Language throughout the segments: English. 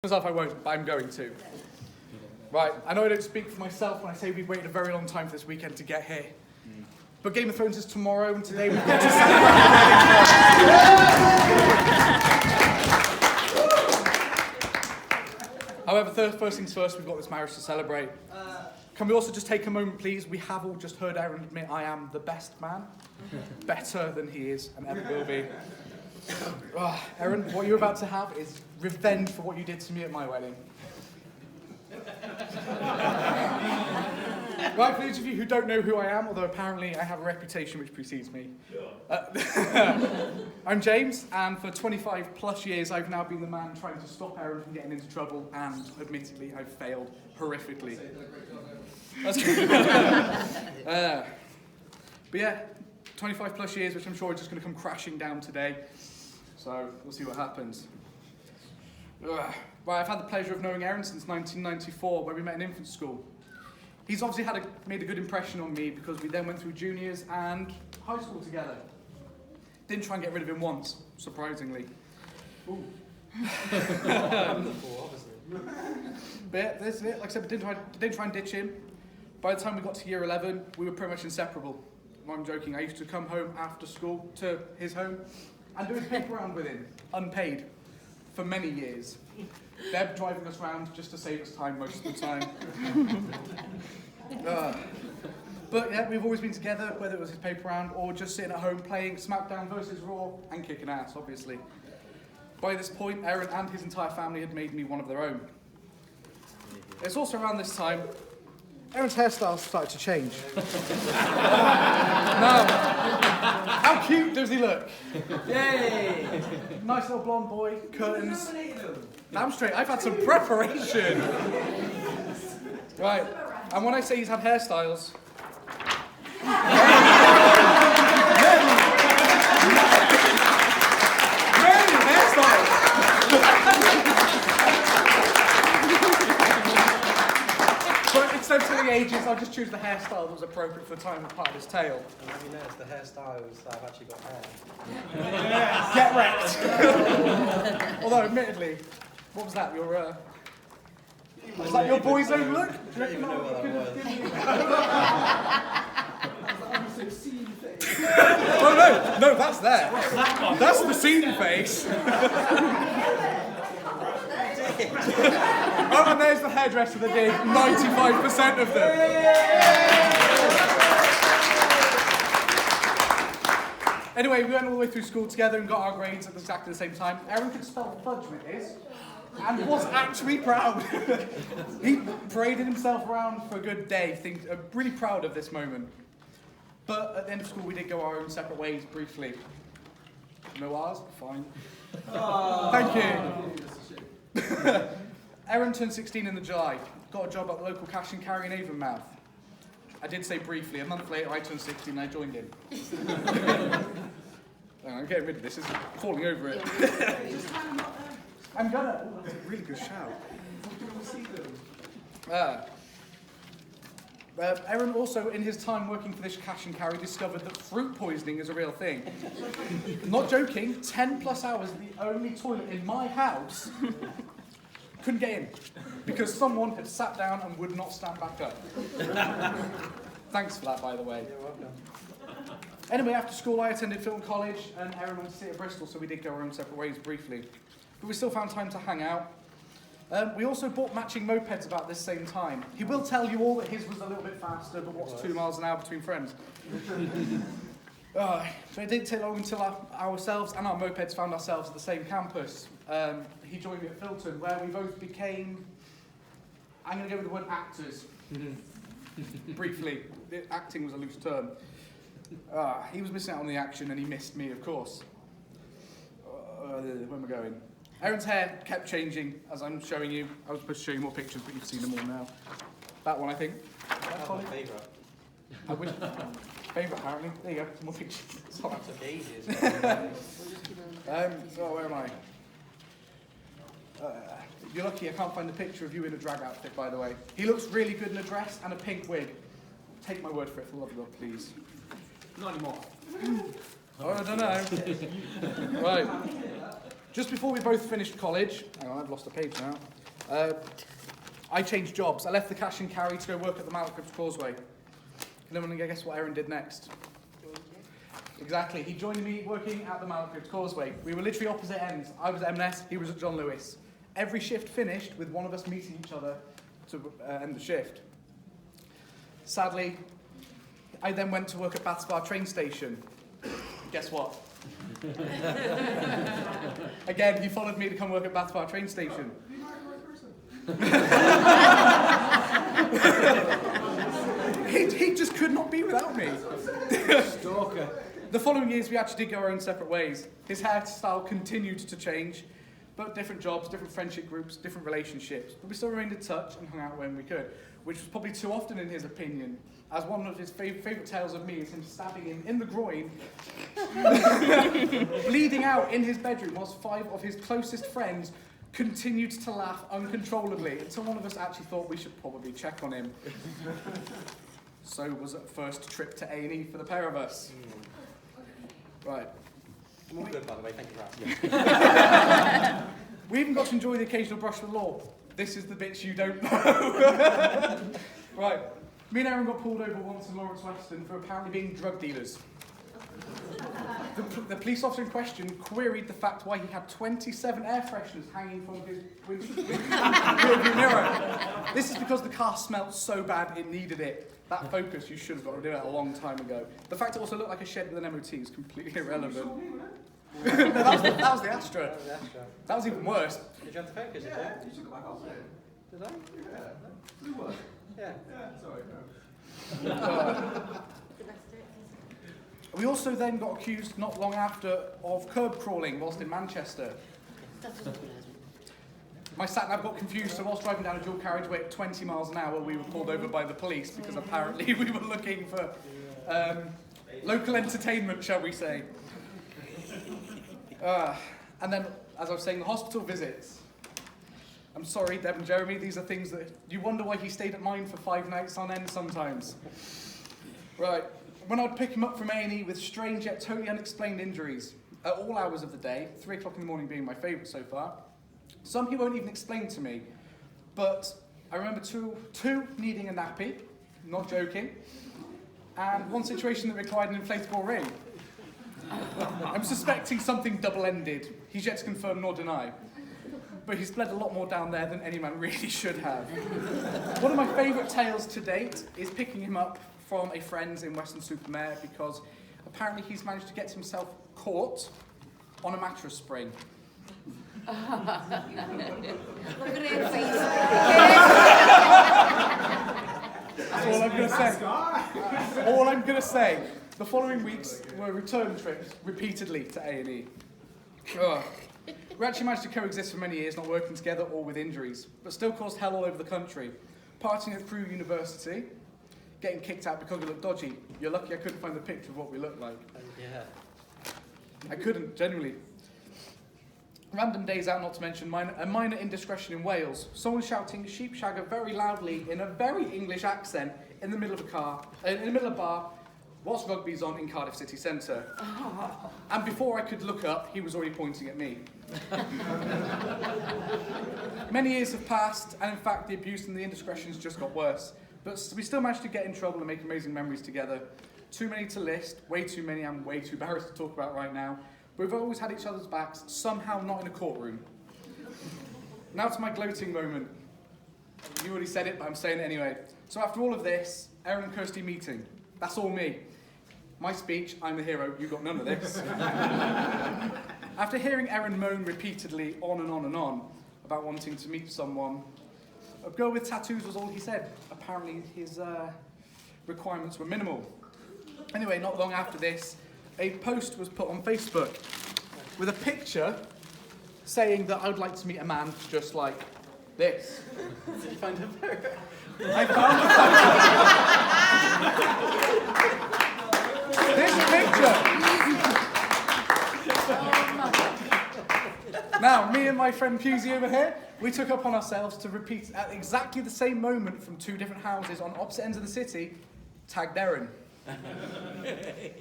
Myself, I won't, but I'm going to. Right, I know I don't speak for myself when I say we've waited a very long time for this weekend to get here. But Game of Thrones is tomorrow, and today we've got to celebrate. However, first things first, we've got this marriage to celebrate. Can we also just take a moment, please? We have all just heard Aaron admit I am the best man. Better than he is and ever will be. Aaron, what you're about to have is revenge for what you did to me at my wedding. Right, for those of you who don't know who I am, although apparently I have a reputation which precedes me. I'm James, and for 25 plus years I've now been the man trying to stop Aaron from getting into trouble, and admittedly I've failed horrifically. That's good. But yeah, 25 plus years, which I'm sure are just going to come crashing down today. So we'll see what happens. Right, I've had the pleasure of knowing Aaron since 1994, where we met in infant school. He's obviously made a good impression on me because we then went through juniors and high school together. Didn't try and get rid of him once, surprisingly. Ooh. But yeah, this is it. Like I said, we didn't try and ditch him. By the time we got to year 11, we were pretty much inseparable. I'm joking. I used to come home after school to his home and do his paper round with him, unpaid, for many years. Deb driving us round just to save us time most of the time. But yeah, we've always been together, whether it was his paper round or just sitting at home playing SmackDown versus Raw and kicking ass, obviously. By this point, Aaron and his entire family had made me one of their own. It's also around this time Aaron's hairstyle started to change. Now, how cute does he look? Yay! Nice little blonde boy, curtains. Damn straight, I've had some preparation. Right, and when I say he's had hairstyles... Many hairstyles! Instead of telling ages, I'll just choose the hairstyle that was appropriate for the time and part of his tail. And let me know it's the hairstyles that I've actually got hair. Get wrecked! Although, admittedly, what was that? Was that your boy's own look? I don't even know what that was. Oh no, that's there. That's the scene face. Oh, and there's the hairdresser that did 95% of them. Anyway, we went all the way through school together and got our grades at exactly the same time. Aaron could spell fudge with his, and was actually proud. He paraded himself around for a good day, really proud of this moment. But at the end of school, we did go our own separate ways briefly. No ours? Fine. Thank you. Aaron turned 16 in the July. Got a job at the local cash and carry in Avonmouth. I did say briefly. A month later, I turned 16 and I joined him. I'm getting rid of this. It's falling over it. I'm gonna. Oh, that's a really good shout. Aaron also, in his time working for this cash and carry, discovered that fruit poisoning is a real thing. Not joking, 10 plus hours, the only toilet in my house, couldn't get in because someone had sat down and would not stand back up. Thanks for that, by the way. You're welcome. Anyway, after school, I attended film college, and Aaron went to sit at Bristol, so we did go our own separate ways briefly. But we still found time to hang out. We also bought matching mopeds about this same time. He will tell you all that his was a little bit faster, but what's 2 miles an hour between friends? So it didn't take long until ourselves and our mopeds found ourselves at the same campus. He joined me at Filton, where we both became, I'm going to go with the word actors. Briefly. Acting was a loose term. He was missing out on the action, and he missed me, of course. Where am I going? Aaron's hair kept changing, as I'm showing you. I was supposed to show you more pictures, but you've seen them all now. That one, I think. That's my favourite. I wish. Favourite, apparently. There you go, some more pictures. Sorry. That took ages. So where am I? You're lucky I can't find a picture of you in a drag outfit, by the way. He looks really good in a dress and a pink wig. Take my word for it, for the love of God, please. Not anymore. Oh, I don't know. Right. Just before we both finished college, hang on, I've lost a page now. I changed jobs. I left the cash and carry to go work at the Malcribbs Causeway. Can anyone guess what Aaron did next? Exactly. He joined me working at the Malcribbs Causeway. We were literally opposite ends. I was at M&S, he was at John Lewis. Every shift finished with one of us meeting each other to end the shift. Sadly, I then went to work at Bath Spa train station. Guess what? Again, he followed me to come work at Bath Spa train station. He just could not be without me. Stalker. The following years, we actually did go our own separate ways. His hairstyle continued to change, but different jobs, different friendship groups, different relationships. But we still remained in touch and hung out when we could, which was probably too often in his opinion, as one of his favourite tales of me is him stabbing him in the groin, bleeding out in his bedroom whilst 5 of his closest friends continued to laugh uncontrollably until one of us actually thought we should probably check on him. So was our first trip to A&E for the pair of us. Right. I'm all good, by the way, thank you for asking. We even got to enjoy the occasional brush with law. This is the bits you don't know. Right. Me and Aaron got pulled over once in Lawrence Weston for apparently being drug dealers. The police officer in question queried the fact why he had 27 air fresheners hanging from his rearview mirror. This is because the car smelled so bad it needed it. That Focus, you should have got rid of it a long time ago. The fact it also looked like a shed with an MOT is completely irrelevant. No, that was the Astra. That was the Astra. That was even worse. Did you have the Focus? Yeah, you took it back off it. Did I? Yeah. Blue one. Yeah. Yeah, sorry, no. We also then got accused not long after of curb crawling whilst in Manchester. My sat-nav got confused, so whilst driving down a dual carriageway at 20 miles an hour, we were pulled over by the police because apparently we were looking for local entertainment, shall we say. And then, as I was saying, the hospital visits. I'm sorry, Deb and Jeremy, these are things that you wonder why he stayed at mine for 5 nights on end sometimes. Right, when I'd pick him up from A&E with strange yet totally unexplained injuries, at all hours of the day, 3 o'clock in the morning being my favourite so far. Some he won't even explain to me, but I remember two needing a nappy, not joking, and one situation that required an inflatable ring. I'm suspecting something double-ended. He's yet to confirm nor deny. But he's bled a lot more down there than any man really should have. One of my favourite tales to date is picking him up from a friend's in Weston-super-Mare because apparently he's managed to get himself caught on a mattress spring. Look at her face. That's all I'm going to say. All I'm going to say. The following weeks were return trips repeatedly to A&E. We actually managed to coexist for many years, not working together or with injuries, but still caused hell all over the country. Partying at Crewe University, getting kicked out because we looked dodgy. You're lucky I couldn't find the picture of what we looked like. Yeah. I couldn't, genuinely. Random days out, not to mention a minor indiscretion in Wales. Someone shouting sheep shagger very loudly in a very English accent in the middle of a bar, whilst rugby's on in Cardiff city centre. And before I could look up, he was already pointing at me. Many years have passed, and in fact the abuse and the indiscretions just got worse. But we still managed to get in trouble and make amazing memories together. Too many to list, way too many I'm way too embarrassed to talk about right now. But we've always had each other's backs, somehow not in a courtroom. Now to my gloating moment. You already said it, but I'm saying it anyway. So after all of this, Aaron and Kirsty meeting. That's all me. My speech, I'm the hero, you got none of this. After hearing Aaron moan repeatedly on and on and on about wanting to meet someone, a girl with tattoos was all he said. Apparently his requirements were minimal. Anyway, not long after this, a post was put on Facebook with a picture saying that I would like to meet a man just like this. Did you find a photo? I found this picture. Now, me and my friend Pusey over here, we took upon ourselves to repeat at exactly the same moment from 2 different houses on opposite ends of the city, tagged Aaron.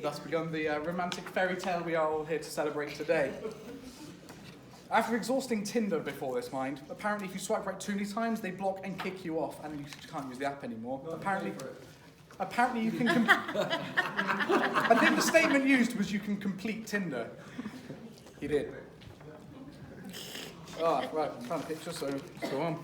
Thus begun the romantic fairy tale we are all here to celebrate today. After exhausting Tinder before this, mind, apparently if you swipe right too many times, they block and kick you off, and you can't use the app anymore. Apparently you can... I think the statement used was you can complete Tinder. He did. Ah, right, I found a picture, so go on.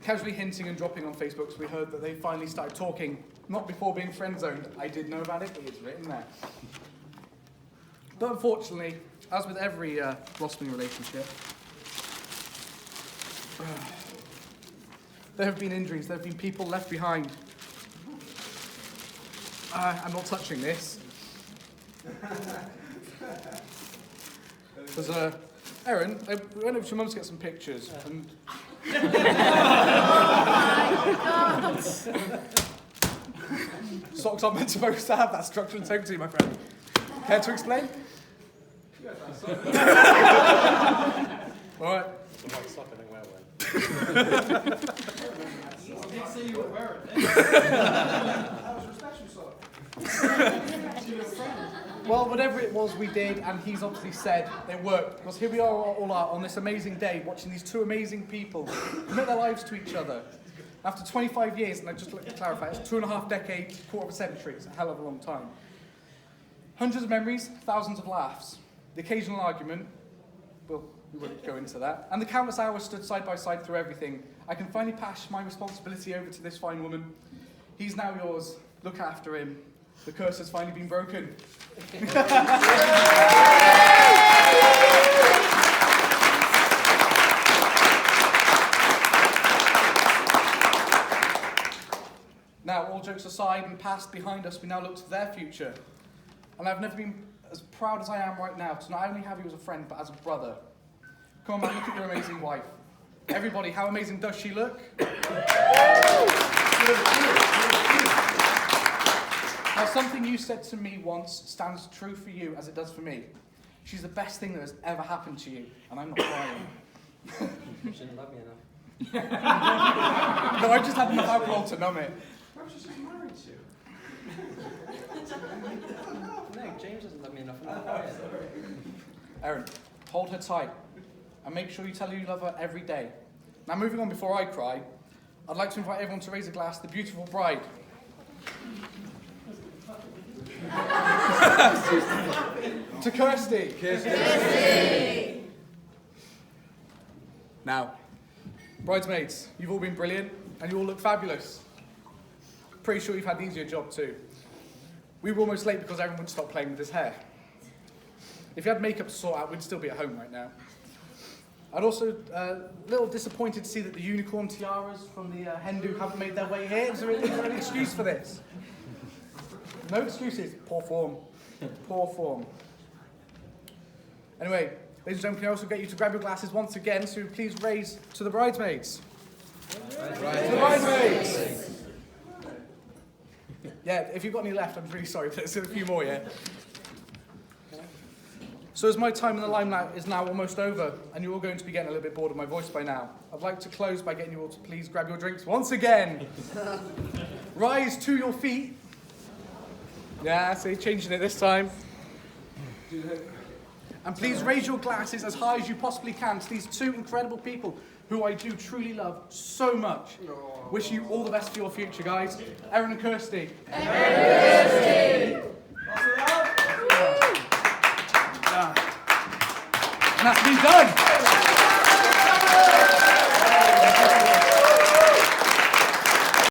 Casually hinting and dropping on Facebook, so we heard that they finally started talking, not before being friend-zoned. I did know about it, but it's written there. But unfortunately, as with every blossoming relationship, there have been injuries, there have been people left behind. I'm not touching this. Because, Erin, I went over to your mum to get some pictures, and... Socks aren't meant supposed to have that structural integrity, my friend. Care to explain? Alright. The white sock I don't wear one. I did see you were wearing it. That was your special sock. Well, whatever it was we did, and he's obviously said it worked. Because here we are all are on this amazing day, watching these two amazing people commit their lives to each other. After 25 years, and I just like to clarify, it's 2.5 decades, quarter of a century, it's a hell of a long time. Hundreds of memories, thousands of laughs. The occasional argument, well, we won't go into that. And the countless hours stood side by side through everything. I can finally pass my responsibility over to this fine woman. He's now yours. Look after him. The curse has finally been broken. Now, all jokes aside and past behind us, we now look to their future. And I've never been as proud as I am right now to not only have you as a friend, but as a brother. Come on, man, look at your amazing wife. Everybody, how amazing does she look? Now, something you said to me once stands true for you as it does for me. She's the best thing that has ever happened to you, and I'm not lying. You shouldn't love me enough. No, I just had enough alcohol to numb it. Perhaps she's just married to you. No, James doesn't love me enough. Erin, hold her tight, and make sure you tell her you love her every day. Now, moving on before I cry, I'd like to invite everyone to raise a glass to the beautiful bride. To Kirsty. Kirsty. Now, bridesmaids, you've all been brilliant, and you all look fabulous. Pretty sure you've had an easier job too. We were almost late because everyone would stop playing with his hair. If you had makeup to sort out, we'd still be at home right now. I'd also a little disappointed to see that the unicorn tiaras from the Hindu haven't made their way here. Is there an excuse for this? No excuses. Poor form. Poor form. Anyway, ladies and gentlemen, can I also get you to grab your glasses once again, so please raise to the bridesmaids. To the bridesmaids! Yeah, if you've got any left, I'm really sorry, but there's a few more, yeah? So as my time in the limelight is now almost over, and you're all going to be getting a little bit bored of my voice by now, I'd like to close by getting you all to please grab your drinks once again. Rise to your feet. Yeah, see, changing it this time. And please raise your glasses as high as you possibly can to these two incredible people who I do truly love so much. Wish you all the best for your future, guys. Erin and Kirsty. Erin and Kirsty! And that's me done.